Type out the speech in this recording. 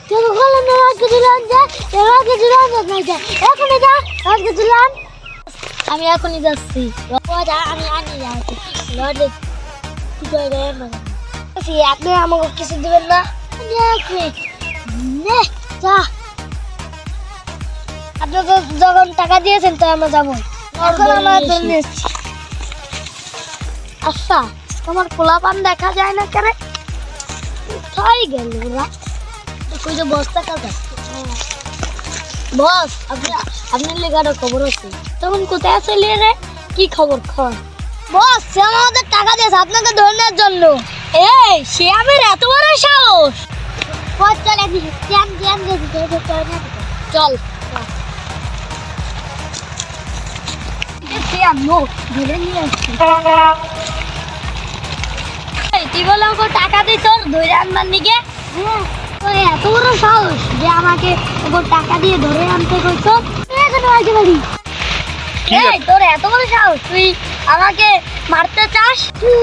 তোর গলা না রাখতে দিলাম যে রাখতে দিলাম না যে এখনই যা রাখতে দিলাম আমি এখনই যাচ্ছি বাবা আমি আনি যাচ্ছি লড়ে কি করে মানে আপনি আমাকে কিছু দিবেন না নে যা আপনি তো যখন টাকা দিয়েছেন তো আমরা যাবো এখন আমরা জন্য এসেছি আচ্ছা তোমার পোলাপান দেখা যায় না কেন কোথায় গেল ওরা কই যে বস্তা কাটা বস আপনার লেখাটা খবর আছে তখন কোথায় চলে রে কি খবর বস সে আমাদের টাকা দিয়েছে আপনাকে ধরনের জন্য এই সে আমার এত বড় সাহস বস চল একদিন জ্যাম চল ধরে নিয়ে আসছি তুই বলে ওকে টাকা দিই তোর ধরে আনবার দিকে তোর এত বড় সাহস যে আমাকে ওকে টাকা দিয়ে ধরে আনতে কইছো তোর এত বড় সাহস তুই আমাকে মারতে চাস তুই